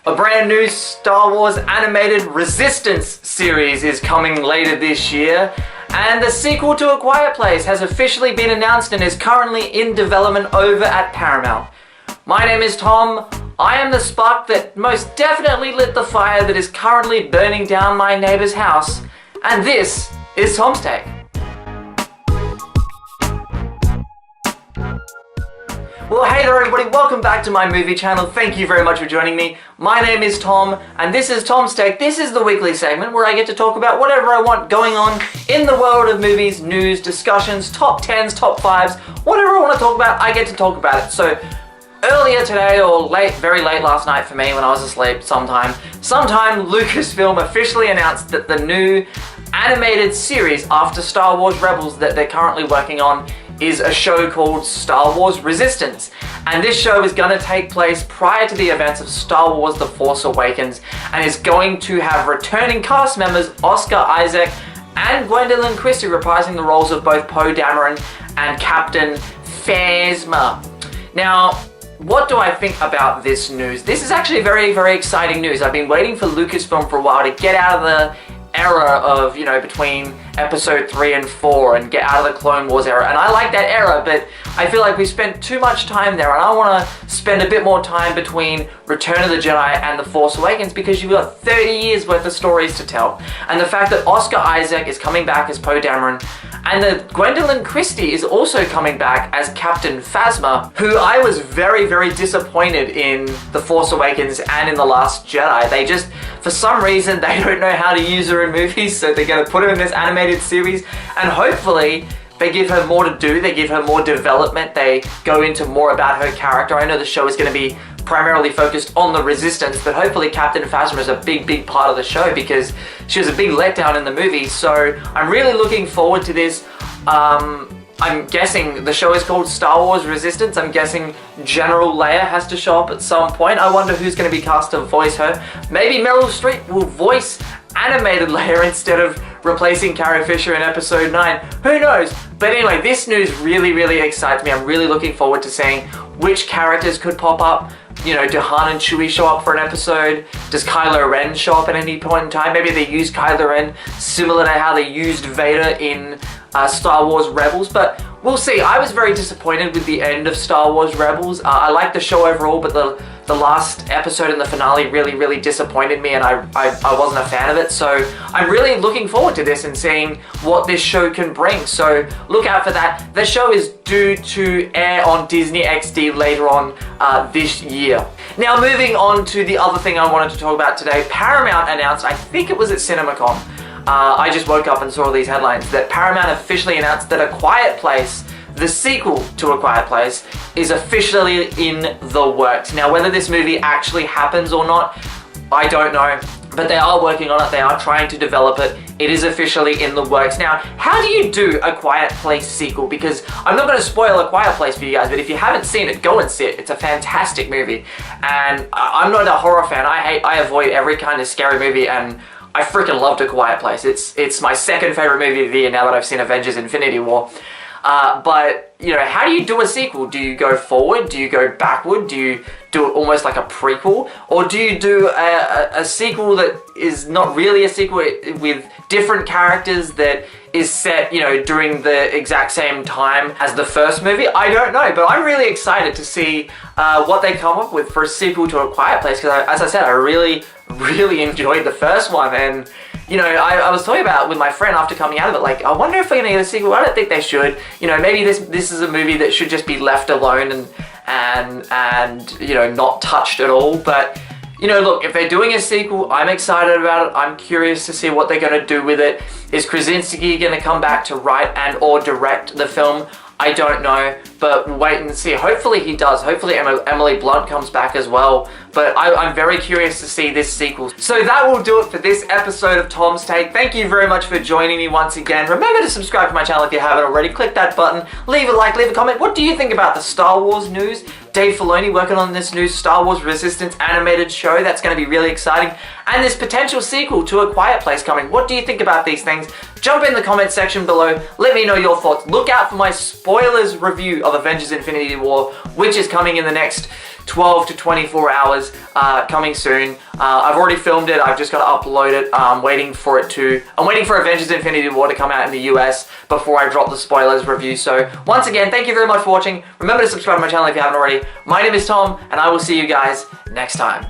A brand new Star Wars animated Resistance series is coming later this year, and the sequel to A Quiet Place has officially been announced and is currently in development over at Paramount. My name is Tom. I am the spark that most definitely lit the fire that is currently burning down my neighbor's house, and this is Tom's Take. Well, hey there everybody, welcome back to my movie channel. Thank you very much for joining me. My name is Tom, and this is Tom's Take. This is the weekly segment where I get to talk about whatever I want going on in the world of movies, news, discussions, top 10s, top 5s, whatever I want to talk about, I get to talk about it. So, earlier today, or very late last night for me when I was asleep sometime, Lucasfilm officially announced that the new animated series after Star Wars Rebels that they're currently working on is a show called Star Wars Resistance. And this show is going to take place prior to the events of Star Wars The Force Awakens and is going to have returning cast members Oscar Isaac and Gwendoline Christie reprising the roles of both Poe Dameron and Captain Phasma. Now, what do I think about this news? This is actually very, very exciting news. I've been waiting for Lucasfilm for a while to get out of the era of, between episode 3 and 4 and get out of the Clone Wars era, and I like that era, but I feel like we spent too much time there, and I want to spend a bit more time between Return of the Jedi and The Force Awakens, because you've got 30 years worth of stories to tell. And the fact that Oscar Isaac is coming back as Poe Dameron, and that Gwendoline Christie is also coming back as Captain Phasma, who I was very, very disappointed in The Force Awakens and in The Last Jedi. They just, for some reason, they don't know how to use her in movies, so they're going to put her in this animated series, and hopefully they give her more to do, they give her more development, they go into more about her character. I know the show is going to be primarily focused on the Resistance, but hopefully Captain Phasma is a big part of the show because she was a big letdown in the movie, so I'm really looking forward to this. I'm guessing the show is called Star Wars Resistance. I'm guessing General Leia has to show up at some point. I wonder who's going to be cast to voice her. Maybe Meryl Streep will voice animated Leia instead of replacing Carrie Fisher in episode 9. Who knows? But anyway, this news really excites me. I'm really looking forward to seeing which characters could pop up. Do Han and Chewie show up for an episode? Does Kylo Ren show up at any point in time? Maybe they use Kylo Ren similar to how they used Vader in Star Wars Rebels, but we'll see. I was very disappointed with the end of Star Wars Rebels. I liked the show overall, but the last episode and the finale really disappointed me, and I wasn't a fan of it. So I'm really looking forward to this and seeing what this show can bring. So look out for that. The show is due to air on Disney XD later on this year. Now, moving on to the other thing I wanted to talk about today, Paramount announced, I think it was at CinemaCon, I just woke up and saw these headlines, that Paramount officially announced that A Quiet Place, the sequel to A Quiet Place, is officially in the works. Now, whether this movie actually happens or not, I don't know, but they are working on it. They are trying to develop it. It is officially in the works. Now, how do you do A Quiet Place sequel? Because I'm not going to spoil A Quiet Place for you guys, but if you haven't seen it, go and see it. It's a fantastic movie, and I'm not a horror fan. I avoid every kind of scary movie, and I freaking loved A Quiet Place. It's my second favorite movie of the year now that I've seen Avengers Infinity War. But, how do you do a sequel? Do you go forward? Do you go backward? Do you do it almost like a prequel? Or do you do a sequel that is not really a sequel with different characters that is set, during the exact same time as the first movie? I don't know, but I'm really excited to see what they come up with for a sequel to A Quiet Place, because as I said, I really enjoyed the first one, and I was talking about it with my friend after coming out of it, like, I wonder if they're gonna get a sequel. I don't think they should. Maybe this is a movie that should just be left alone and not touched at all. But look, if they're doing a sequel, I'm excited about it. I'm curious to see what they're gonna do with it. Is Krasinski gonna come back to write and or direct the film? I don't know, but wait and see. Hopefully he does. Hopefully Emily Blunt comes back as well. But I'm very curious to see this sequel. So that will do it for this episode of Tom's Take. Thank you very much for joining me once again. Remember to subscribe to my channel if you haven't already. Click that button, leave a like, leave a comment. What do you think about the Star Wars news? Dave Filoni working on this new Star Wars Resistance animated show. That's going to be really exciting. And this potential sequel to A Quiet Place coming. What do you think about these things? Jump in the comment section below. Let me know your thoughts. Look out for my spoilers review of Avengers Infinity War, which is coming in the next 12 to 24 hours coming soon. I've already filmed it. I've just got to upload it. I'm waiting for Avengers Infinity War to come out in the US before I drop the spoilers review. So once again, thank you very much for watching. Remember to subscribe to my channel if you haven't already. My name is Tom, and I will see you guys next time.